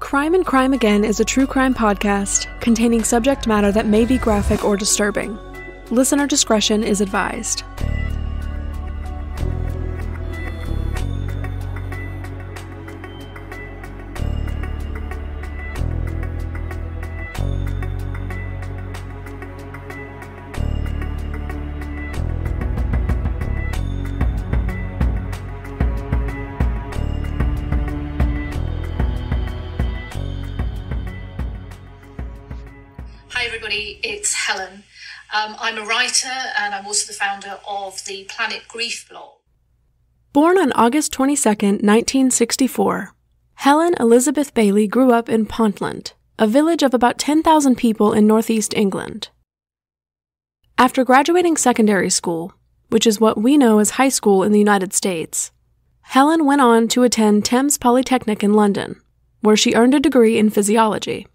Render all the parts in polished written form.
Crime and Crime Again is a true crime podcast containing subject matter that may be graphic or disturbing. Listener discretion is advised. Hi everybody, it's Helen. I'm a writer and I'm also the founder of the Planet Grief blog. Born on August 22, 1964, Helen Elizabeth Bailey grew up in Pontland, a village of about 10,000 people in northeast England. After graduating secondary school, which is what we know as high school in the United States, Helen went on to attend Thames Polytechnic in London, where she earned a degree in physiology.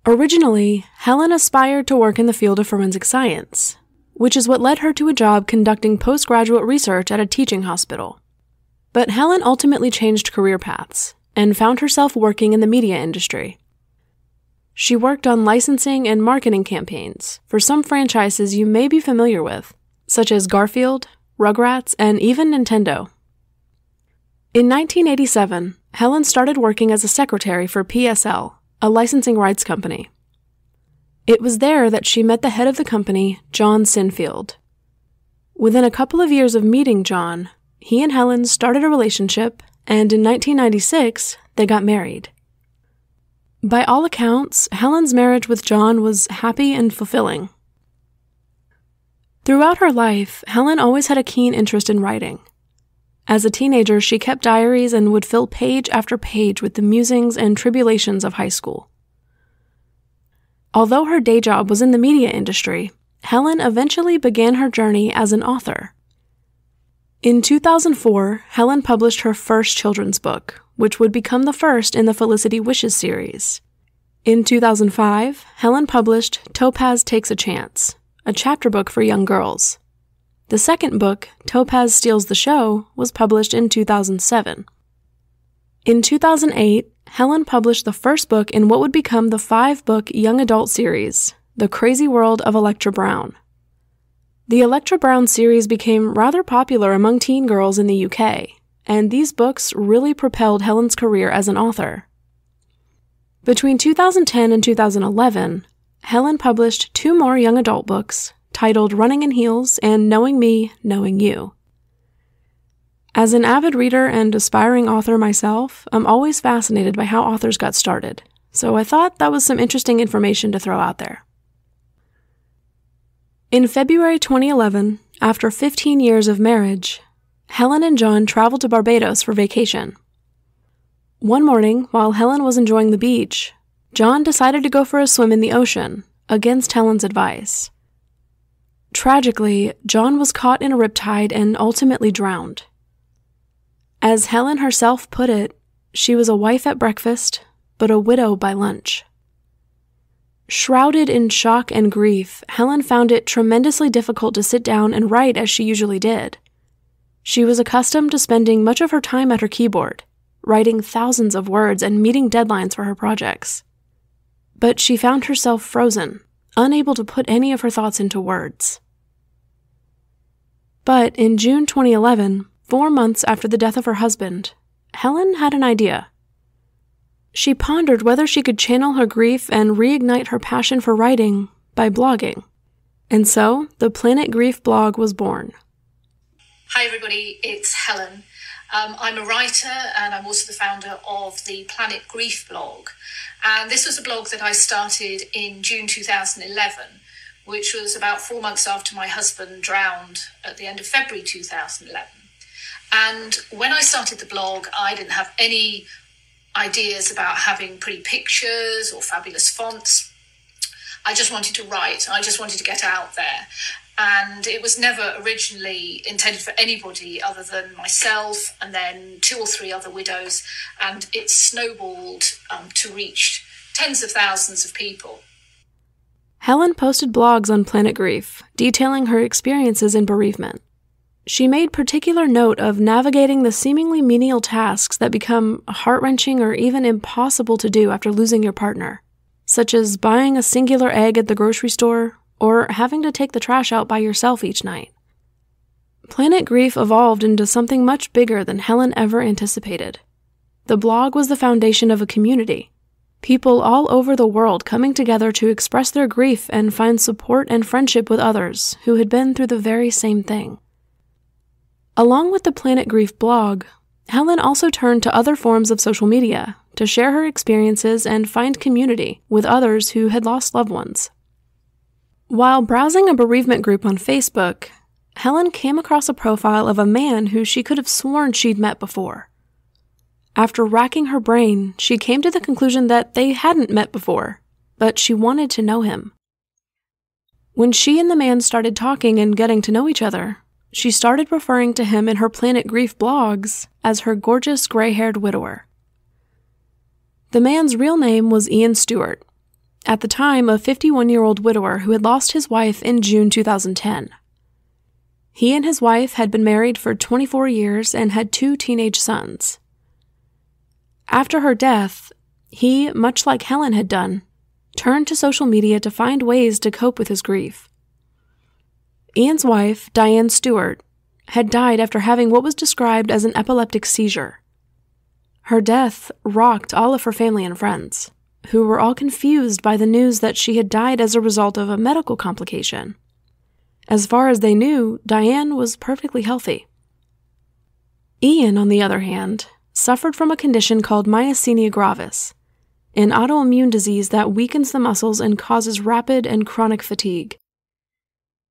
Originally, Helen aspired to work in the field of forensic science, which is what led her to a job conducting postgraduate research at a teaching hospital. But Helen ultimately changed career paths and found herself working in the media industry. She worked on licensing and marketing campaigns for some franchises you may be familiar with, such as Garfield, Rugrats, and even Nintendo. In 1987, Helen started working as a secretary for PSL, a licensing rights company. It was there that she met the head of the company, John Sinfield. Within a couple of years of meeting John, he and Helen started a relationship, and in 1996, they got married. By all accounts, Helen's marriage with John was happy and fulfilling. Throughout her life, Helen always had a keen interest in writing. As a teenager, she kept diaries and would fill page after page with the musings and tribulations of high school. Although her day job was in the media industry, Helen eventually began her journey as an author. In 2004, Helen published her first children's book, which would become the first in the Felicity Wishes series. In 2005, Helen published Topaz Takes a Chance, a chapter book for young girls. The second book, Topaz Steals the Show, was published in 2007. In 2008, Helen published the first book in what would become the 5-book young adult series, The Crazy World of Electra Brown. The Electra Brown series became rather popular among teen girls in the UK, and these books really propelled Helen's career as an author. Between 2010 and 2011, Helen published 2 more young adult books, titled Running in Heels and Knowing Me, Knowing You. As an avid reader and aspiring author myself, I'm always fascinated by how authors got started, so I thought that was some interesting information to throw out there. In February 2011, after 15 years of marriage, Helen and John traveled to Barbados for vacation. One morning, while Helen was enjoying the beach, John decided to go for a swim in the ocean, against Helen's advice. Tragically, John was caught in a riptide and ultimately drowned. As Helen herself put it, she was a wife at breakfast, but a widow by lunch. Shrouded in shock and grief, Helen found it tremendously difficult to sit down and write as she usually did. She was accustomed to spending much of her time at her keyboard, writing thousands of words and meeting deadlines for her projects. But she found herself frozen, unable to put any of her thoughts into words. But in June 2011, 4 months after the death of her husband, Helen had an idea. She pondered whether she could channel her grief and reignite her passion for writing by blogging. And so, the Planet Grief blog was born. Hi everybody, it's Helen. I'm a writer and I'm also the founder of the Planet Grief blog. And this was a blog that I started in June 2011, which was about 4 months after my husband drowned at the end of February 2011. And when I started the blog, I didn't have any ideas about having pretty pictures or fabulous fonts. I just wanted to write. I just wanted to get out there. And it was never originally intended for anybody other than myself and then 2 or 3 other widows. And it snowballed to reach tens of thousands of people. Helen posted blogs on Planet Grief, detailing her experiences in bereavement. She made particular note of navigating the seemingly menial tasks that become heart-wrenching or even impossible to do after losing your partner, such as buying a singular egg at the grocery store or having to take the trash out by yourself each night. Planet Grief evolved into something much bigger than Helen ever anticipated. The blog was the foundation of a community, people all over the world coming together to express their grief and find support and friendship with others who had been through the very same thing. Along with the Planet Grief blog, Helen also turned to other forms of social media to share her experiences and find community with others who had lost loved ones. While browsing a bereavement group on Facebook, Helen came across a profile of a man who she could have sworn she'd met before. After racking her brain, she came to the conclusion that they hadn't met before, but she wanted to know him. When she and the man started talking and getting to know each other, she started referring to him in her Planet Grief blogs as her gorgeous gray-haired widower. The man's real name was Ian Stewart, at the time a 51-year-old widower who had lost his wife in June 2010. He and his wife had been married for 24 years and had 2 teenage sons. After her death, he, much like Helen had done, turned to social media to find ways to cope with his grief. Ian's wife, Diane Stewart, had died after having what was described as an epileptic seizure. Her death rocked all of her family and friends, who were all confused by the news that she had died as a result of a medical complication. As far as they knew, Diane was perfectly healthy. Ian, on the other hand, suffered from a condition called myasthenia gravis, an autoimmune disease that weakens the muscles and causes rapid and chronic fatigue.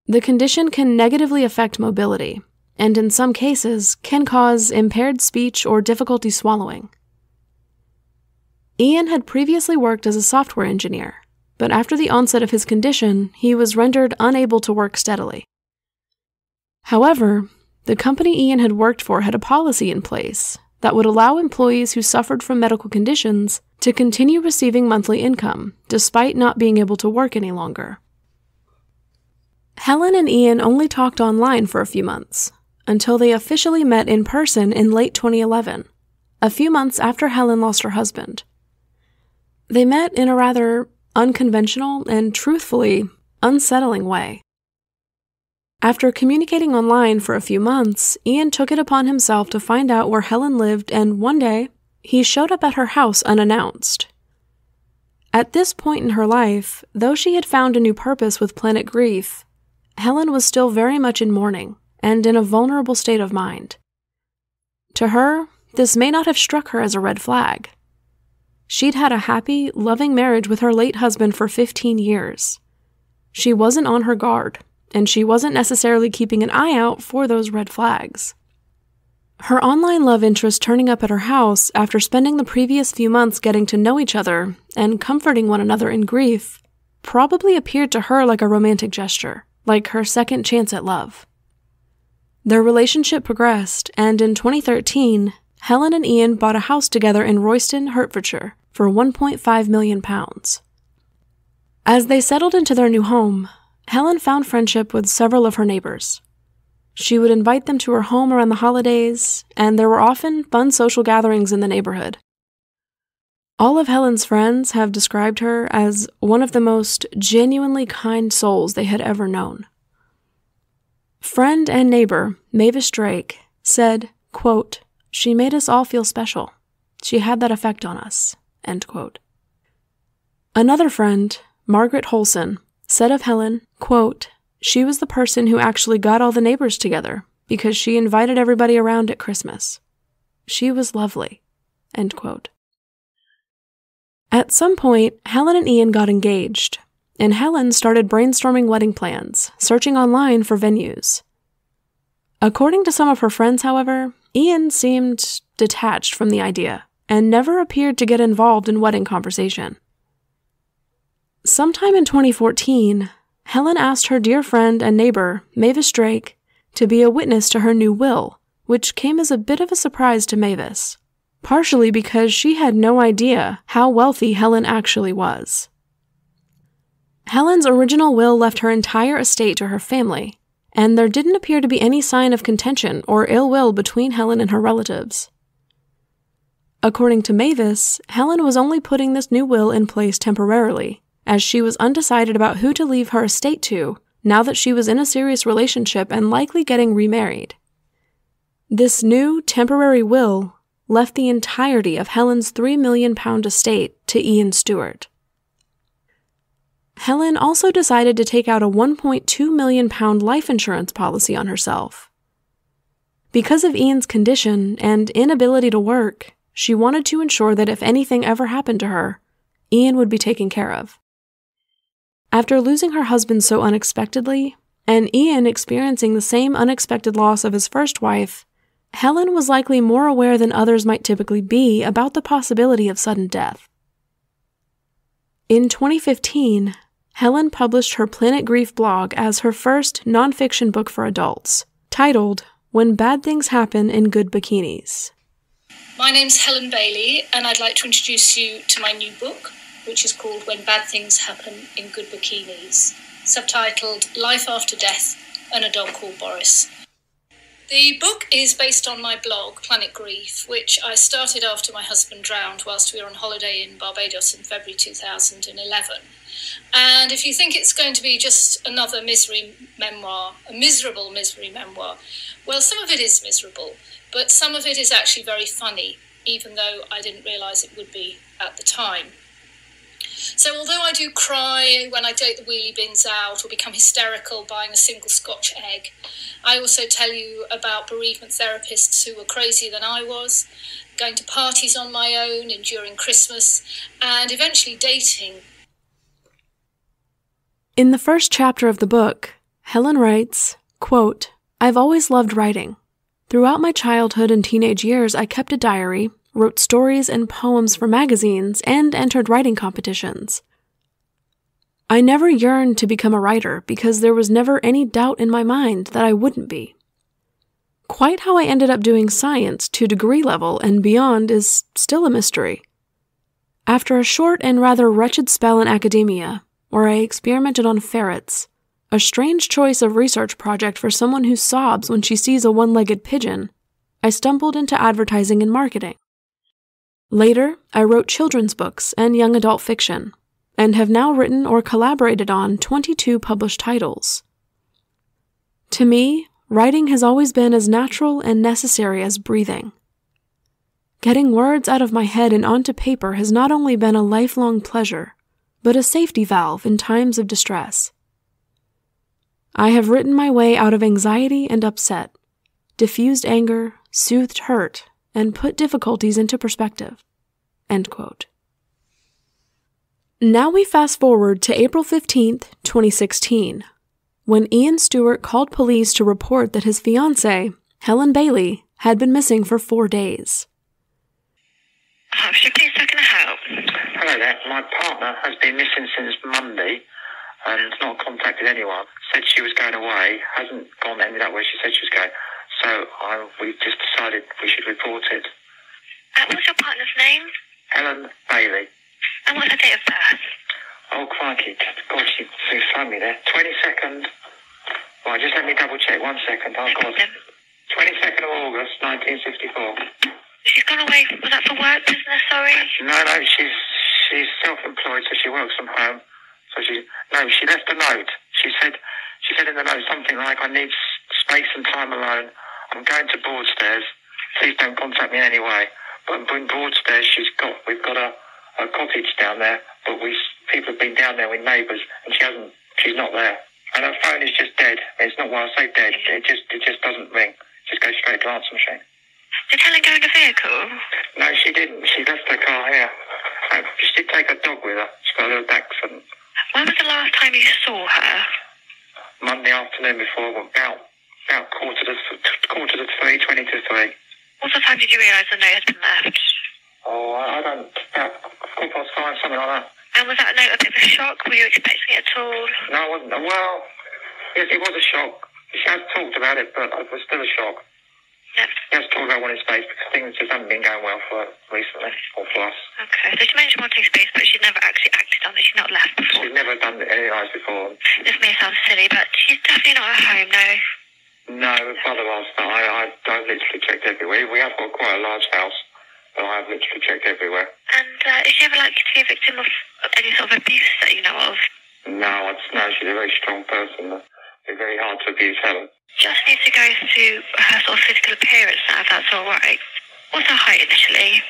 The condition can negatively affect mobility, and in some cases can cause impaired speech or difficulty swallowing. Ian had previously worked as a software engineer, but after the onset of his condition, he was rendered unable to work steadily. However, the company Ian had worked for had a policy in place that would allow employees who suffered from medical conditions to continue receiving monthly income, despite not being able to work any longer. Helen and Ian only talked online for a few months, until they officially met in person in late 2011, a few months after Helen lost her husband. They met in a rather unconventional and, truthfully, unsettling way. After communicating online for a few months, Ian took it upon himself to find out where Helen lived, and one day, he showed up at her house unannounced. At this point in her life, though she had found a new purpose with Planet Grief, Helen was still very much in mourning and in a vulnerable state of mind. To her, this may not have struck her as a red flag. She'd had a happy, loving marriage with her late husband for 15 years. She wasn't on her guard, and she wasn't necessarily keeping an eye out for those red flags. Her online love interest turning up at her house after spending the previous few months getting to know each other and comforting one another in grief probably appeared to her like a romantic gesture, like her second chance at love. Their relationship progressed, and in 2013, Helen and Ian bought a house together in Royston, Hertfordshire, for £1.5 million. As they settled into their new home, Helen found friendship with several of her neighbors. She would invite them to her home around the holidays, and there were often fun social gatherings in the neighborhood. All of Helen's friends have described her as one of the most genuinely kind souls they had ever known. Friend and neighbor Mavis Drake said, quote, "She made us all feel special. She had that effect on us," end quote. Another friend, Margaret Holson, said of Helen, quote, "She was the person who actually got all the neighbors together because she invited everybody around at Christmas. She was lovely," end quote. At some point, Helen and Ian got engaged, and Helen started brainstorming wedding plans, searching online for venues. According to some of her friends, however, Ian seemed detached from the idea and never appeared to get involved in wedding conversation. Sometime in 2014, Helen asked her dear friend and neighbor, Mavis Drake, to be a witness to her new will, which came as a bit of a surprise to Mavis, partially because she had no idea how wealthy Helen actually was. Helen's original will left her entire estate to her family, and there didn't appear to be any sign of contention or ill will between Helen and her relatives. According to Mavis, Helen was only putting this new will in place temporarily, as she was undecided about who to leave her estate to now that she was in a serious relationship and likely getting remarried. This new, temporary will left the entirety of Helen's £3 million estate to Ian Stewart. Helen also decided to take out a £1.2 million life insurance policy on herself. Because of Ian's condition and inability to work, she wanted to ensure that if anything ever happened to her, Ian would be taken care of. After losing her husband so unexpectedly, and Ian experiencing the same unexpected loss of his first wife, Helen was likely more aware than others might typically be about the possibility of sudden death. In 2015, Helen published her Planet Grief blog as her first nonfiction book for adults, titled When Bad Things Happen in Good Bikinis. My name's Helen Bailey, and I'd like to introduce you to my new book, which is called When Bad Things Happen in Good Bikinis, subtitled Life After Death and a Dog Called Boris. The book is based on my blog, Planet Grief, which I started after my husband drowned whilst we were on holiday in Barbados in February 2011. And if you think it's going to be just another misery memoir, a miserable misery memoir, well, some of it is miserable, but some of it is actually very funny, even though I didn't realise it would be at the time. So although I do cry when I take the wheelie bins out or become hysterical buying a single Scotch egg, I also tell you about bereavement therapists who were crazier than I was, going to parties on my own, enduring Christmas, and eventually dating. In the first chapter of the book, Helen writes, quote, "I've always loved writing. Throughout my childhood and teenage years, I kept a diary, wrote stories and poems for magazines, and entered writing competitions. I never yearned to become a writer because there was never any doubt in my mind that I wouldn't be. Quite how I ended up doing science to degree level and beyond is still a mystery. After a short and rather wretched spell in academia, where I experimented on ferrets, a strange choice of research project for someone who sobs when she sees a one-legged pigeon, I stumbled into advertising and marketing. Later, I wrote children's books and young adult fiction, and have now written or collaborated on 22 published titles. To me, writing has always been as natural and necessary as breathing. Getting words out of my head and onto paper has not only been a lifelong pleasure, but a safety valve in times of distress. I have written my way out of anxiety and upset, diffused anger, soothed hurt, and put difficulties into perspective." End quote. Now we fast forward to April 15th, 2016, when Ian Stewart called police to report that his fiancée, Helen Bailey, had been missing for 4 days. Should please, how can I help? Hello there. My partner has been missing since Monday and not contacted anyone. Said she was going away, hasn't gone ended up where she said she was going. So we just decided we should report it. What's your partner's name? Helen Bailey. And what's her date of birth? Oh, crikey. God, she phoned me there. 22nd. Right, just let me double check. 1 second. Oh, God. 22nd of August, 1964. She's gone away. Was that for work, business, sorry? No, she's self-employed, so she works from home. So she left a note. She said in the note something like, "I need space and time alone. I'm going to Broadstairs. Please don't contact me in any way." But in Broadstairs, we've got a cottage down there, but people have been down there with neighbours, and she's not there. And her phone is just dead. It's not why I say dead. It just doesn't ring. It just goes straight to answer machine. Did Helen go in a vehicle? No, she didn't. She left her car here. She did take her dog with her. She's got a little accident. When was the last time you saw her? Monday afternoon before, about quarter to 3, 20 to 3. What time did you realise the note had been left? Oh, I don't, about 5:15, something like that. And was that note a bit of a shock? Were you expecting it at all? No, I wasn't. Well, yes, it was a shock. She has talked about it, but it was still a shock. Yep. He has told her I wanted space because things just haven't been going well for her recently, or for us. Okay, so she mentioned wanting space, but she'd never actually acted on it. She'd not left before. She's never done anything like this before. This may sound silly, but she's definitely not at home, no. No, my father asked that. I've literally checked everywhere. We have got quite a large house, but I have literally checked everywhere. And is she ever likely to be a victim of any sort of abuse that you know of? No, she's a very strong person. It's very hard to abuse Helen. Just need to go through her sort of physical appearance now, if that's all right. What's her height initially?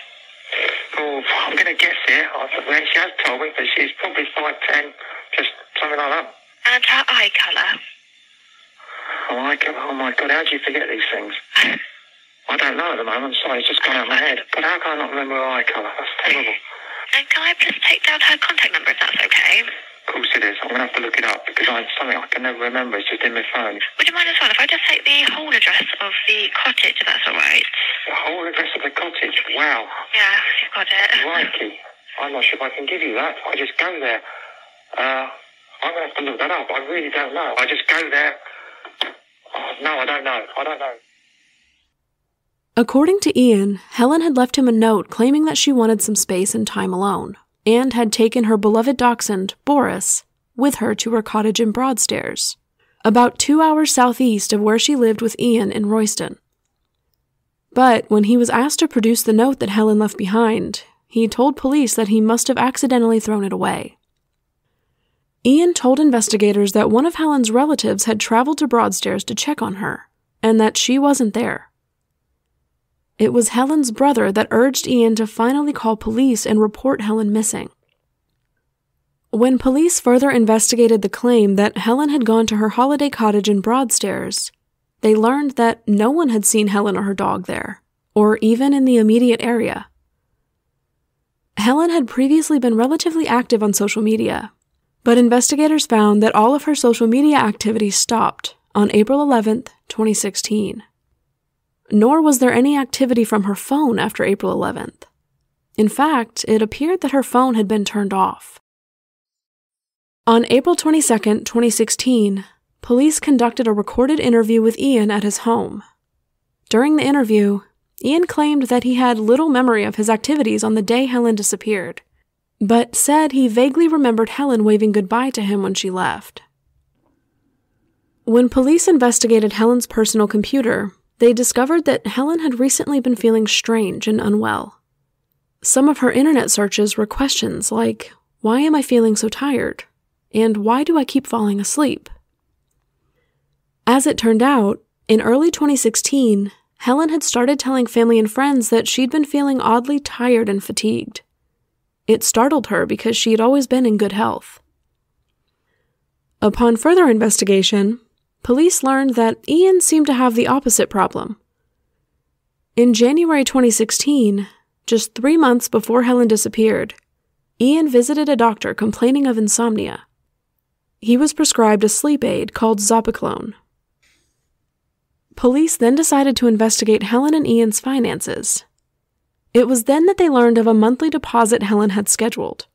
Oh, I'm going to guess here. She has told me, but she's probably 5'10", just something like that. And her eye colour? Oh my God, how do you forget these things? I don't know at the moment, sorry, it's just gone out of my head. But how can I not remember her eye colour? That's terrible. And can I just take down her contact number if that's okay? Of course it is. I'm going to have to look it up because it's something I can never remember. It's just in my phone. Would you mind as well if I just take the whole address of the cottage, if that's all right? The whole address of the cottage? Wow. Yeah, you've got it. Crikey. I'm not sure if I can give you that. I just go there. I'm going to have to look that up. I really don't know. I just go there. Oh, no, I don't know. According to Ian, Helen had left him a note claiming that she wanted some space and time alone, and had taken her beloved dachshund, Boris, with her to her cottage in Broadstairs, about 2 hours southeast of where she lived with Ian in Royston. But when he was asked to produce the note that Helen left behind, he told police that he must have accidentally thrown it away. Ian told investigators that one of Helen's relatives had traveled to Broadstairs to check on her, and that she wasn't there. It was Helen's brother that urged Ian to finally call police and report Helen missing. When police further investigated the claim that Helen had gone to her holiday cottage in Broadstairs, they learned that no one had seen Helen or her dog there, or even in the immediate area. Helen had previously been relatively active on social media, but investigators found that all of her social media activity stopped on April 11th, 2016. Nor was there any activity from her phone after April 11th. In fact, it appeared that her phone had been turned off. On April 22nd, 2016, police conducted a recorded interview with Ian at his home. During the interview, Ian claimed that he had little memory of his activities on the day Helen disappeared, but said he vaguely remembered Helen waving goodbye to him when she left. When police investigated Helen's personal computer, they discovered that Helen had recently been feeling strange and unwell. Some of her internet searches were questions like, "Why am I feeling so tired?" and "Why do I keep falling asleep?" As it turned out, in early 2016, Helen had started telling family and friends that she'd been feeling oddly tired and fatigued. It startled her because she had always been in good health. Upon further investigation, police learned that Ian seemed to have the opposite problem. In January 2016, just 3 months before Helen disappeared, Ian visited a doctor complaining of insomnia. He was prescribed a sleep aid called Zopiclone. Police then decided to investigate Helen and Ian's finances. It was then that they learned of a monthly deposit Helen had scheduled.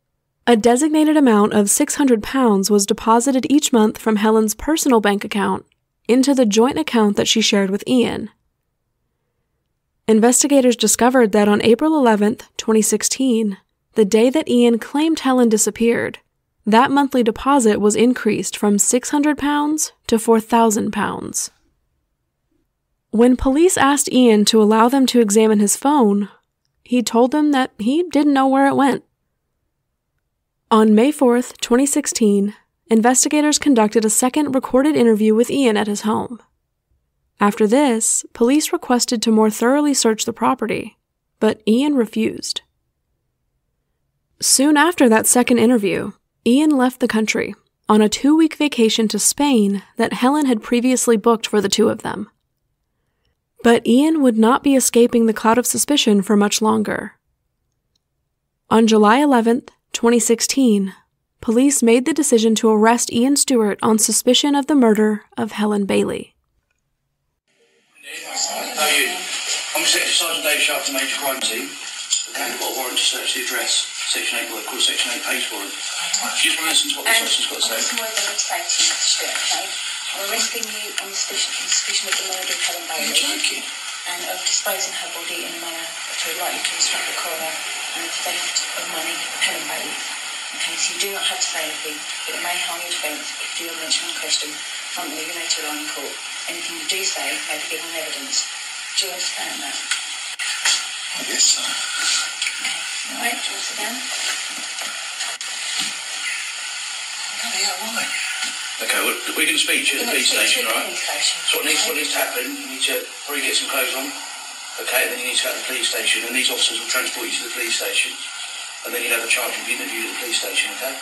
A designated amount of £600 was deposited each month from Helen's personal bank account into the joint account that she shared with Ian. Investigators discovered that on April 11th, 2016, the day that Ian claimed Helen disappeared, that monthly deposit was increased from £600 to £4,000. When police asked Ian to allow them to examine his phone, he told them that he didn't know where it went. On May 4th, 2016, investigators conducted a second recorded interview with Ian at his home. After this, police requested to more thoroughly search the property, but Ian refused. Soon after that second interview, Ian left the country on a 2-week vacation to Spain that Helen had previously booked for the two of them. But Ian would not be escaping the cloud of suspicion for much longer. On July 11th, 2016, police made the decision to arrest Ian Stewart on suspicion of the murder of Helen Bailey. How are you? I'm Sergeant Dave Sharp, the Major Crime Team. Okay, I've got a warrant to search the address. Section 8, what they call Section 8 page warrant. Excuse me, listen to what the officer's got to say. Okay? I'm arresting you on suspicion of the murder of Helen Bailey. Are you joking? and of disposing her body in a manner likely to obstruct the coroner, and of theft of money of Helen Bailey. Okay, so you do not have to say anything, but it may harm your defence if you are mentioned in question from the later on in court. Anything you do say may be given evidence. Do you understand that? I guess so. Okay, alright, do you want to sit down? Yeah, why? Okay, well, we're going to speak to you at the police station, right? So what needs to happen, you need to probably get some clothes on, okay, and then you need to go to the police station, and these officers will transport you to the police station, and then you'll have a charge of the interview at the police station, okay?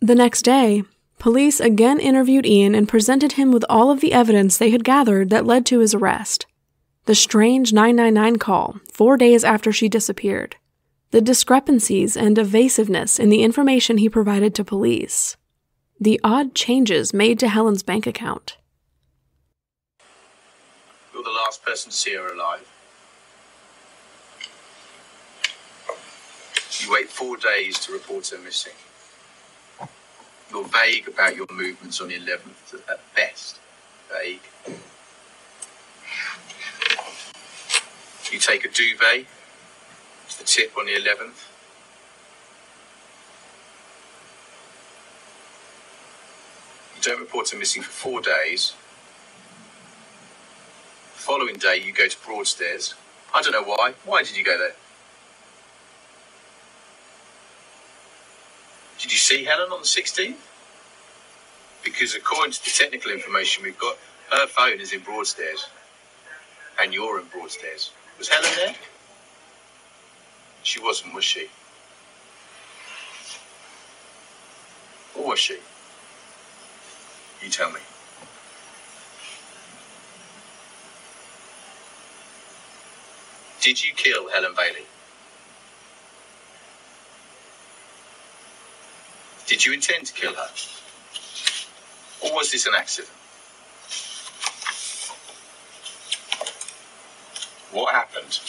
The next day, police again interviewed Ian and presented him with all of the evidence they had gathered that led to his arrest. The strange 999 call 4 days after she disappeared. The discrepancies and evasiveness in the information he provided to police. The odd changes made to Helen's bank account. You're the last person to see her alive. You wait 4 days to report her missing. You're vague about your movements on the 11th, at best. Vague. You take a duvet to the tip on the 11th. You don't report her missing for 4 days. The following day, you go to Broadstairs. I don't know why. Why did you go there? Did you see Helen on the 16th? Because according to the technical information we've got, her phone is in Broadstairs. And you're in Broadstairs. Was Helen there? She wasn't, was she? Or was she? You tell me. Did you kill Helen Bailey? Did you intend to kill her? Or was this an accident? What happened?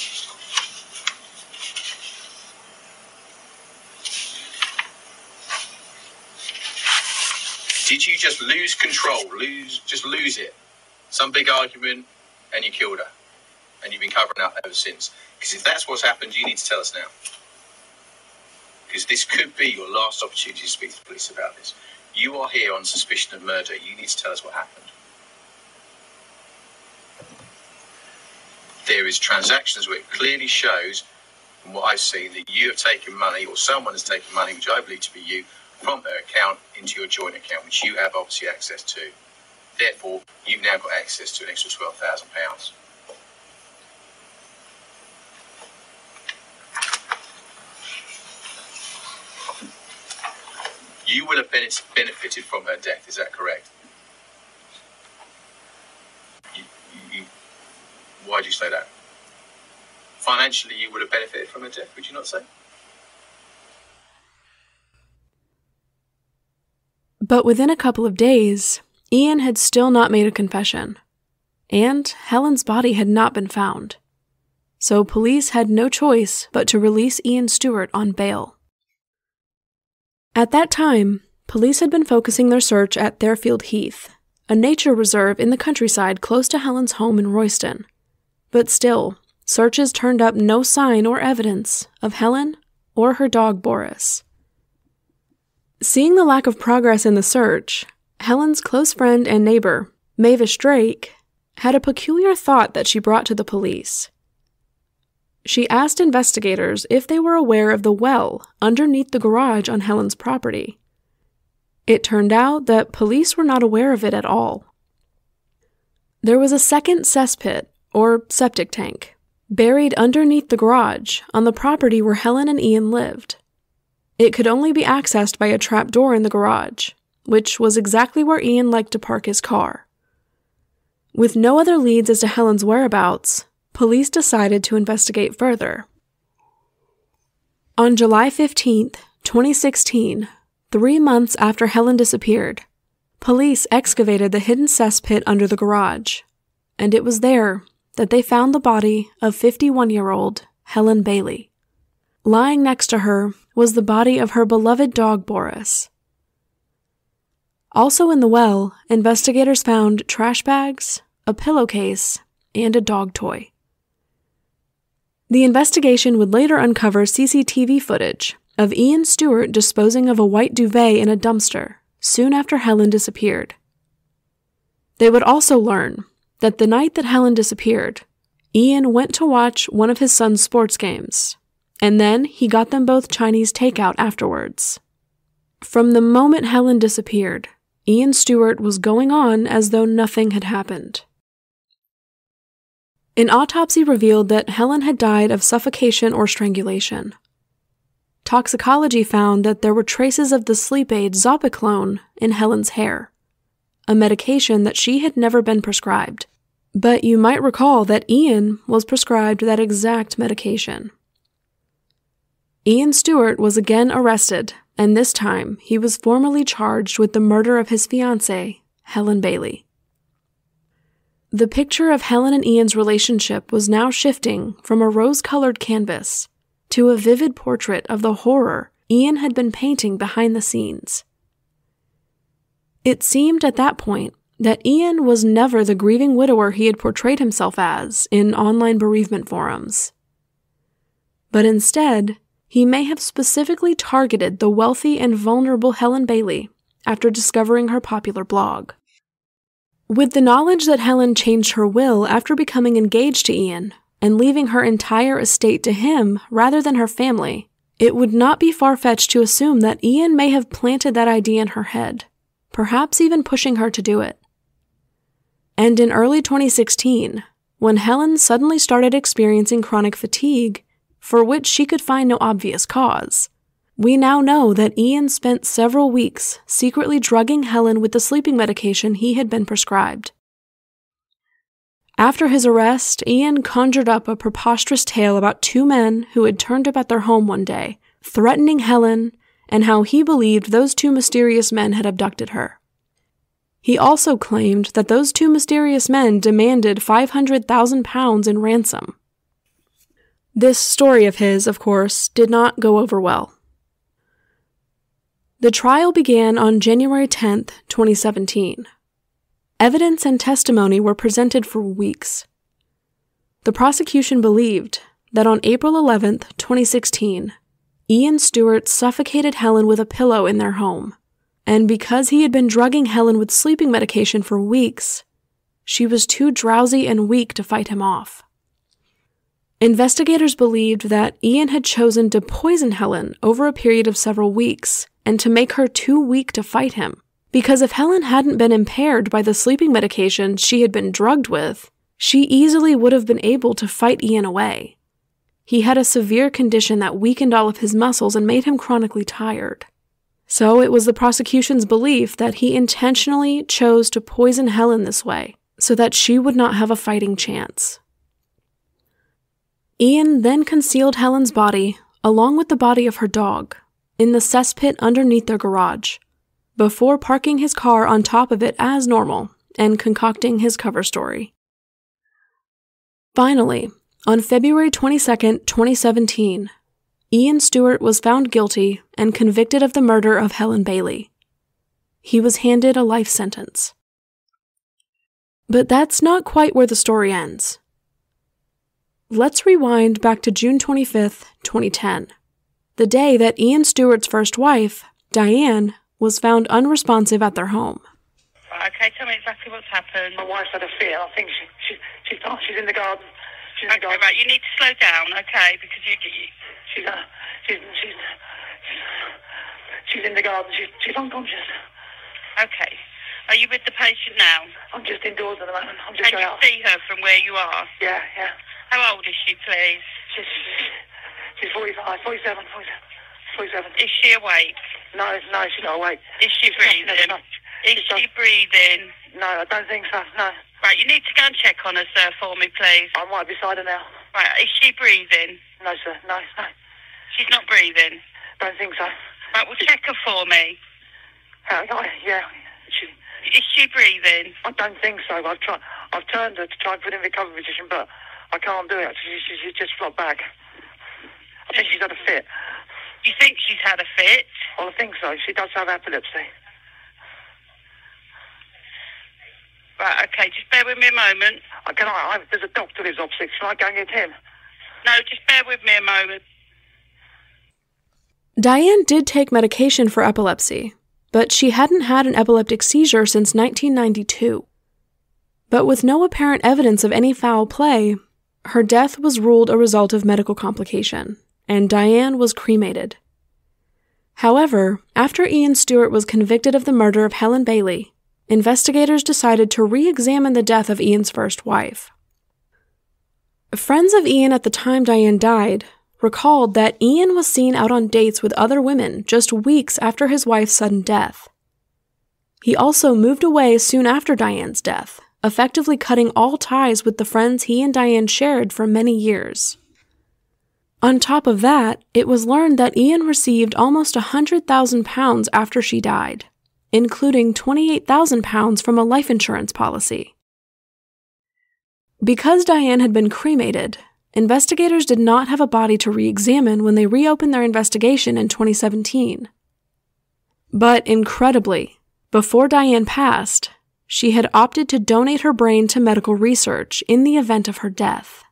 Did you just lose control, just lose it? Some big argument and you killed her. And you've been covering up ever since. Because if that's what's happened, you need to tell us now. Because this could be your last opportunity to speak to the police about this. You are here on suspicion of murder. You need to tell us what happened. There is transactions where it clearly shows, from what I've seen, that you have taken money, or someone has taken money, which I believe to be you, from her account into your joint account, which you have obviously access to. Therefore, you've now got access to an extra £12,000. You will have benefited from her death, is that correct? Why do you say that? Financially, you would have benefited from her death, would you not say? But within a couple of days, Ian had still not made a confession, and Helen's body had not been found. So police had no choice but to release Ian Stewart on bail. At that time, police had been focusing their search at Therfield Heath, a nature reserve in the countryside close to Helen's home in Royston. But still, searches turned up no sign or evidence of Helen or her dog Boris. Seeing the lack of progress in the search, Helen's close friend and neighbor, Mavis Drake, had a peculiar thought that she brought to the police. She asked investigators if they were aware of the well underneath the garage on Helen's property. It turned out that police were not aware of it at all. There was a second cesspit, or septic tank, buried underneath the garage on the property where Helen and Ian lived. It could only be accessed by a trapdoor in the garage, which was exactly where Ian liked to park his car. With no other leads as to Helen's whereabouts, police decided to investigate further. On July 15, 2016, 3 months after Helen disappeared, police excavated the hidden cesspit under the garage, and it was there that they found the body of 51-year-old Helen Bailey. Lying next to her was the body of her beloved dog Boris. Also in the well, investigators found trash bags, a pillowcase, and a dog toy. The investigation would later uncover CCTV footage of Ian Stewart disposing of a white duvet in a dumpster soon after Helen disappeared. They would also learn that the night that Helen disappeared, Ian went to watch one of his son's sports games, and then he got them both Chinese takeout afterwards. From the moment Helen disappeared, Ian Stewart was going on as though nothing had happened. An autopsy revealed that Helen had died of suffocation or strangulation. Toxicology found that there were traces of the sleep aid Zopiclone in Helen's hair, a medication that she had never been prescribed. But you might recall that Ian was prescribed that exact medication. Ian Stewart was again arrested, and this time he was formally charged with the murder of his fiancée, Helen Bailey. The picture of Helen and Ian's relationship was now shifting from a rose-colored canvas to a vivid portrait of the horror Ian had been painting behind the scenes. It seemed at that point that Ian was never the grieving widower he had portrayed himself as in online bereavement forums. But instead, he may have specifically targeted the wealthy and vulnerable Helen Bailey after discovering her popular blog. With the knowledge that Helen changed her will after becoming engaged to Ian and leaving her entire estate to him rather than her family, it would not be far-fetched to assume that Ian may have planted that idea in her head, perhaps even pushing her to do it. And in early 2016, when Helen suddenly started experiencing chronic fatigue, for which she could find no obvious cause, we now know that Ian spent several weeks secretly drugging Helen with the sleeping medication he had been prescribed. After his arrest, Ian conjured up a preposterous tale about two men who had turned up at their home one day, threatening Helen, and how he believed those two mysterious men had abducted her. He also claimed that those two mysterious men demanded £500,000 in ransom. This story of his, of course, did not go over well. The trial began on January 10, 2017. Evidence and testimony were presented for weeks. The prosecution believed that on April 11, 2016, Ian Stewart suffocated Helen with a pillow in their home, and because he had been drugging Helen with sleeping medication for weeks, she was too drowsy and weak to fight him off. Investigators believed that Ian had chosen to poison Helen over a period of several weeks and to make her too weak to fight him, because if Helen hadn't been impaired by the sleeping medication she had been drugged with, she easily would have been able to fight Ian away. He had a severe condition that weakened all of his muscles and made him chronically tired. So it was the prosecution's belief that he intentionally chose to poison Helen this way, so that she would not have a fighting chance. Ian then concealed Helen's body, along with the body of her dog, in the cesspit underneath their garage, before parking his car on top of it as normal and concocting his cover story. Finally, on February 22, 2017, Ian Stewart was found guilty and convicted of the murder of Helen Bailey. He was handed a life sentence. But that's not quite where the story ends. Let's rewind back to June 25, 2010, the day that Ian Stewart's first wife, Diane, was found unresponsive at their home. Okay, tell me exactly what's happened. My wife's had a fit. I think she's in the garden. She's in the Okay, garden. right, you need to slow down, okay, because She's in the garden. She's unconscious. Okay. Are you with the patient now? I'm just indoors at the moment. I'm just Can going you out. see her from where you are? Yeah. How old is she, please? She's 47. Is she awake? No, she's not awake. Is she breathing? No. Is she breathing? No, I don't think so. No. Right, you need to go and check on her, sir, for me, please. I'm right beside her now. Right, is she breathing? No, sir. No. She's not breathing? Don't think so. Right, well, check her for me. Yeah. Is she breathing? I don't think so. I've turned her to try and put in the recovery position, but I can't do it. She just flopped back. I think she's had a fit. You think she's had a fit? Well, I think so. She does have epilepsy. Right, okay, just bear with me a moment. There's a doctor who lives opposite. Shall I go and get him? No, just bear with me a moment. Diane did take medication for epilepsy, but she hadn't had an epileptic seizure since 1992. But with no apparent evidence of any foul play, her death was ruled a result of medical complication, and Diane was cremated. However, after Ian Stewart was convicted of the murder of Helen Bailey, investigators decided to re-examine the death of Ian's first wife. Friends of Ian at the time Diane died recalled that Ian was seen out on dates with other women just weeks after his wife's sudden death. He also moved away soon after Diane's death, effectively cutting all ties with the friends he and Diane shared for many years. On top of that, it was learned that Ian received almost £100,000 after she died, including £28,000 from a life insurance policy. Because Diane had been cremated, investigators did not have a body to re-examine when they reopened their investigation in 2017. But incredibly, before Diane passed, she had opted to donate her brain to medical research in the event of her death.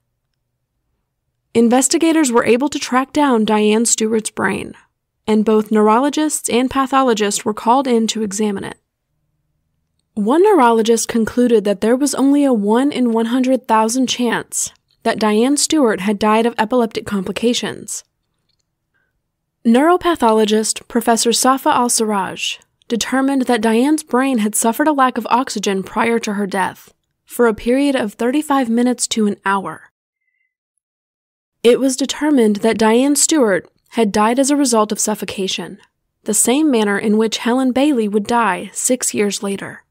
Investigators were able to track down Diane Stewart's brain, and both neurologists and pathologists were called in to examine it. One neurologist concluded that there was only a 1 in 100,000 chance that Diane Stewart had died of epileptic complications. Neuropathologist Professor Safa Al-Siraj determined that Diane's brain had suffered a lack of oxygen prior to her death, for a period of 35 minutes to an hour. It was determined that Diane Stewart had died as a result of suffocation, the same manner in which Helen Bailey would die 6 years later.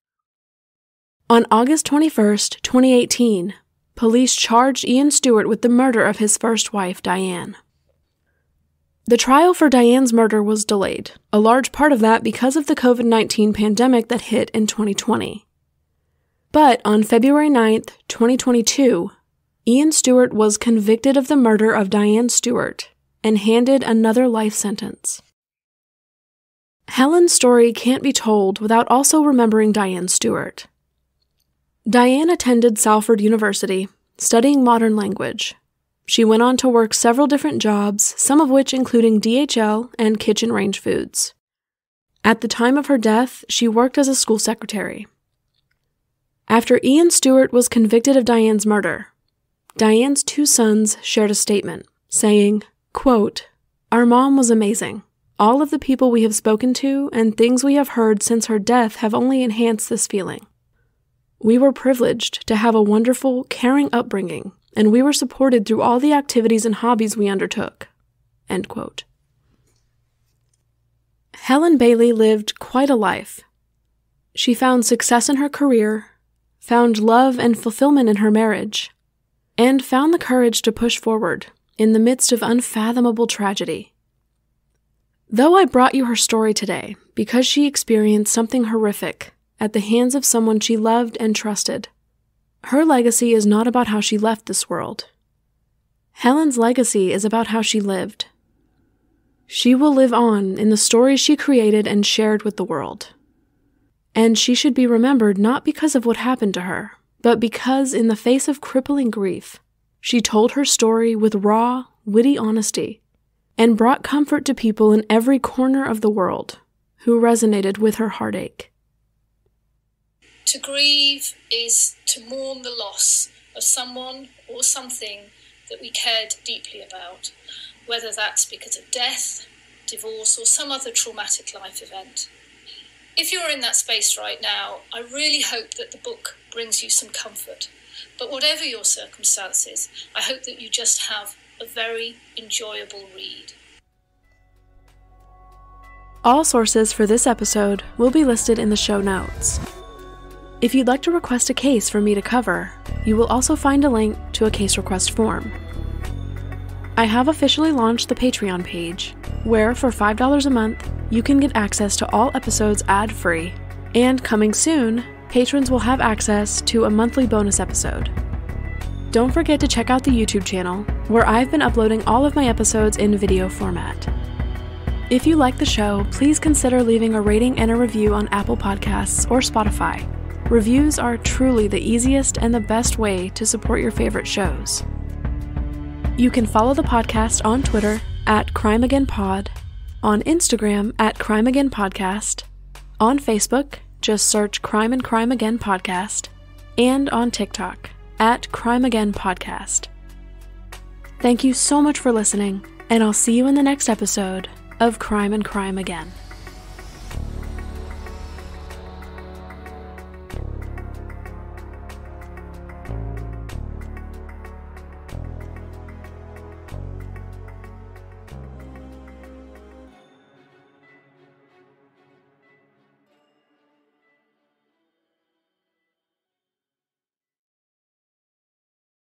On August 21, 2018, police charged Ian Stewart with the murder of his first wife, Diane. The trial for Diane's murder was delayed, a large part of that because of the COVID-19 pandemic that hit in 2020. But on February 9, 2022, Ian Stewart was convicted of the murder of Diane Stewart and handed another life sentence. Helen's story can't be told without also remembering Diane Stewart. Diane attended Salford University, studying modern language. She went on to work several different jobs, some of which including DHL and kitchen range foods. At the time of her death, she worked as a school secretary. After Ian Stewart was convicted of Diane's murder, Diane's 2 sons shared a statement, saying, quote, "Our mom was amazing. All of the people we have spoken to and things we have heard since her death have only enhanced this feeling. We were privileged to have a wonderful, caring upbringing, and we were supported through all the activities and hobbies we undertook." End quote. Helen Bailey lived quite a life. She found success in her career, found love and fulfillment in her marriage, and found the courage to push forward in the midst of unfathomable tragedy. Though I brought you her story today because she experienced something horrific at the hands of someone she loved and trusted, her legacy is not about how she left this world. Helen's legacy is about how she lived. She will live on in the stories she created and shared with the world. And she should be remembered not because of what happened to her, but because in the face of crippling grief, she told her story with raw, witty honesty and brought comfort to people in every corner of the world who resonated with her heartache. To grieve is to mourn the loss of someone or something that we cared deeply about, whether that's because of death, divorce, or some other traumatic life event. If you're in that space right now, I really hope that the book brings you some comfort. But whatever your circumstances, I hope that you just have a very enjoyable read. All sources for this episode will be listed in the show notes. If you'd like to request a case for me to cover, you will also find a link to a case request form. I have officially launched the Patreon page, where for $5 a month, you can get access to all episodes ad-free, and coming soon, patrons will have access to a monthly bonus episode. Don't forget to check out the YouTube channel, where I've been uploading all of my episodes in video format. If you like the show, please consider leaving a rating and a review on Apple Podcasts or Spotify. Reviews are truly the easiest and the best way to support your favorite shows. You can follow the podcast on Twitter @CrimeAgainPod, on Instagram @CrimeAgainPodcast, on Facebook, just search Crime and Crime Again Podcast, and on TikTok @CrimeAgainPodcast. Thank you so much for listening, and I'll see you in the next episode of Crime and Crime Again.